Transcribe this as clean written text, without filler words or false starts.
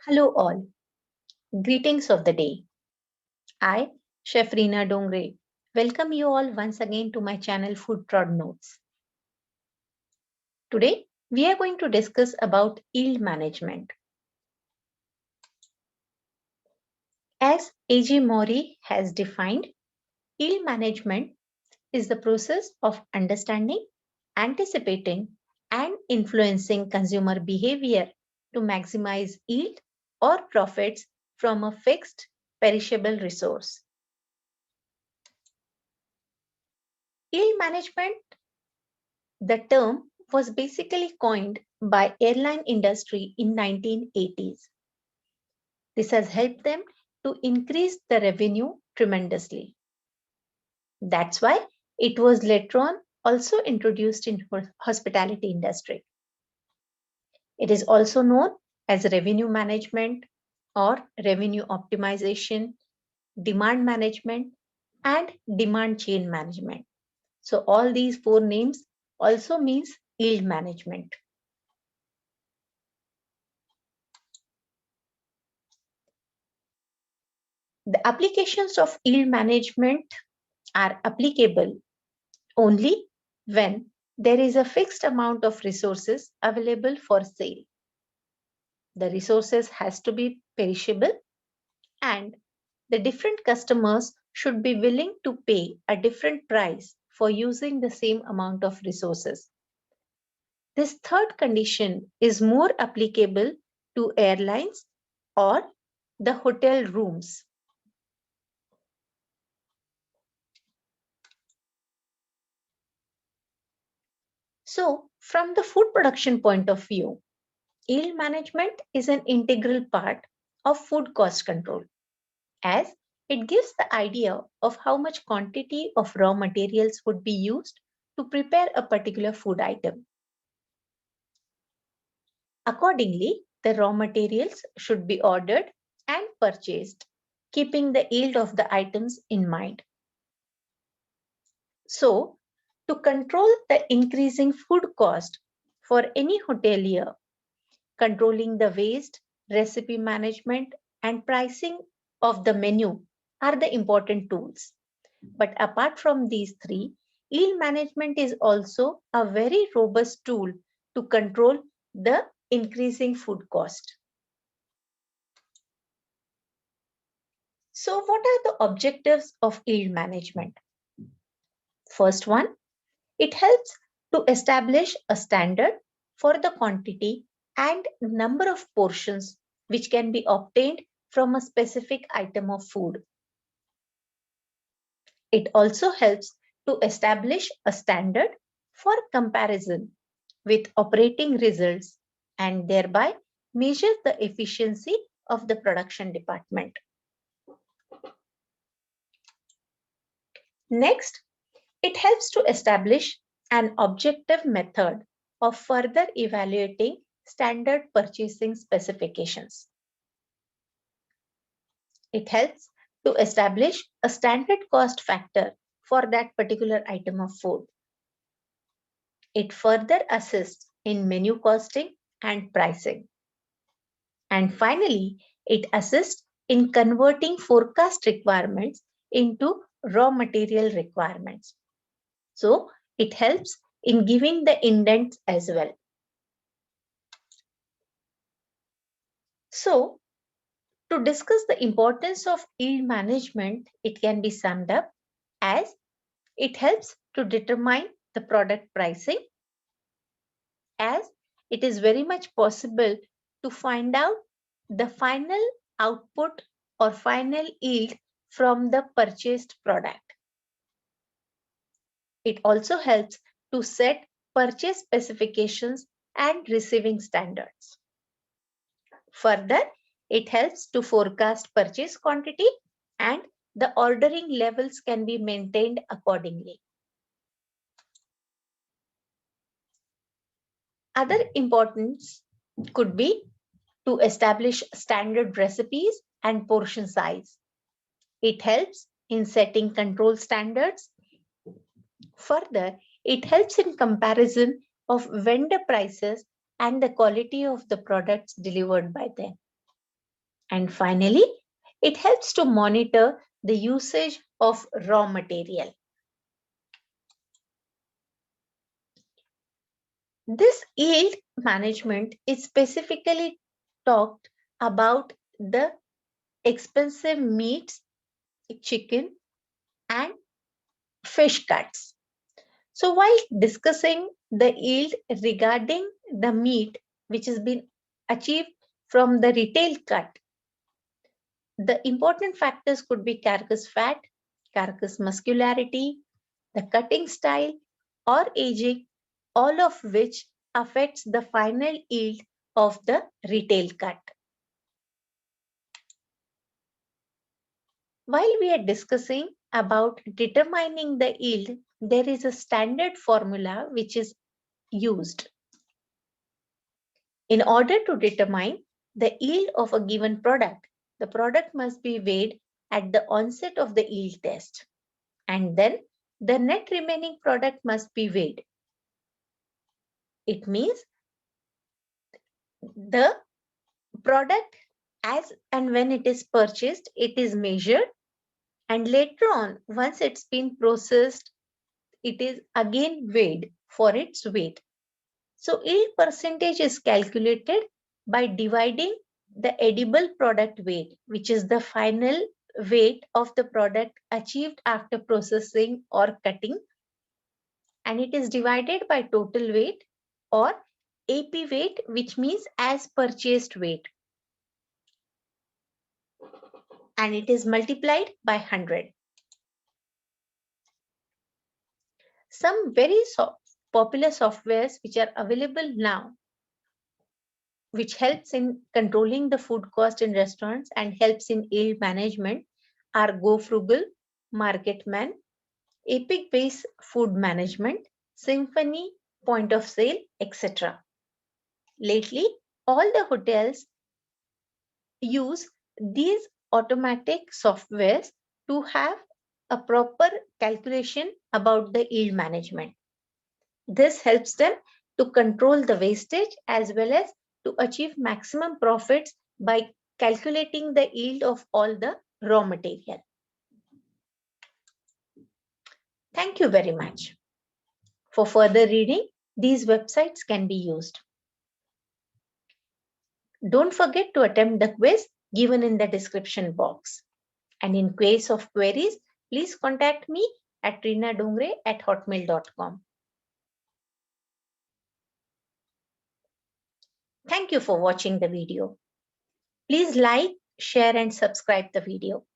Hello all, greetings of the day. I, Chef Reena Dongre, welcome you all once again to my channel Food Prod Notes. Today, we are going to discuss about yield management. As A.J. Mori has defined, yield management is the process of understanding, anticipating, and influencing consumer behavior to maximize yield or profits from a fixed perishable resource. Yield management, the term, was basically coined by airline industry in 1980s. This has helped them to increase the revenue tremendously. That's why it was later on also introduced in hospitality industry. It is also known as revenue management or revenue optimization, demand management, and demand chain management. So all these four names also means yield management. The applications of yield management are applicable only when there is a fixed amount of resources available for sale. The resources has to be perishable and the different customers should be willing to pay a different price for using the same amount of resources. This third condition is more applicable to airlines or the hotel rooms. So, from the food production point of view, yield management is an integral part of food cost control, as it gives the idea of how much quantity of raw materials would be used to prepare a particular food item. Accordingly, the raw materials should be ordered and purchased, keeping the yield of the items in mind. So, to control the increasing food cost for any hotelier, controlling the waste, recipe management, and pricing of the menu are the important tools. But apart from these three, yield management is also a very robust tool to control the increasing food cost. So, what are the objectives of yield management? First one, it helps to establish a standard for the quantity and number of portions which can be obtained from a specific item of food. It also helps to establish a standard for comparison with operating results and thereby measure the efficiency of the production department. Next, it helps to establish an objective method of further evaluating standard purchasing specifications. It helps to establish a standard cost factor for that particular item of food. It further assists in menu costing and pricing. And finally, it assists in converting forecast requirements into raw material requirements. So, it helps in giving the indents as well. So, to discuss the importance of yield management, it can be summed up as it helps to determine the product pricing, as it is very much possible to find out the final output or final yield from the purchased product. It also helps to set purchase specifications and receiving standards. Further, it helps to forecast purchase quantity and the ordering levels can be maintained accordingly. Other importance could be to establish standard recipes and portion size. It helps in setting control standards. Further, it helps in comparison of vendor prices and the quality of the products delivered by them. And finally, it helps to monitor the usage of raw material. This yield management is specifically talked about the expensive meats, chicken, and fish cuts. So while discussing the yield regarding the meat which has been achieved from the retail cut, the important factors could be carcass fat, carcass muscularity, the cutting style, or aging, all of which affects the final yield of the retail cut. While we are discussing about determining the yield, there is a standard formula which is used. In order to determine the yield of a given product, the product must be weighed at the onset of the yield test, and then the net remaining product must be weighed. It means the product as and when it is purchased, it is measured, and later on, once it's been processed, it is again weighed for its weight. So yield percentage is calculated by dividing the edible product weight, which is the final weight of the product achieved after processing or cutting, and it is divided by total weight or AP weight, which means as purchased weight, and it is multiplied by 100. Some very popular softwares which are available now, which helps in controlling the food cost in restaurants and helps in yield management, are GoFrugal, MarketMan, Epic Base Food Management, Symphony, Point of Sale, etc. Lately, all the hotels use these automatic softwares to have a proper calculation about the yield management. This helps them to control the wastage as well as to achieve maximum profits by calculating the yield of all the raw material. Thank you very much. For further reading, these websites can be used. Don't forget to attempt the quiz given in the description box. And in case of queries, please contact me at reenadongre@hotmail.com. Thank you for watching the video. Please like, share and subscribe the video.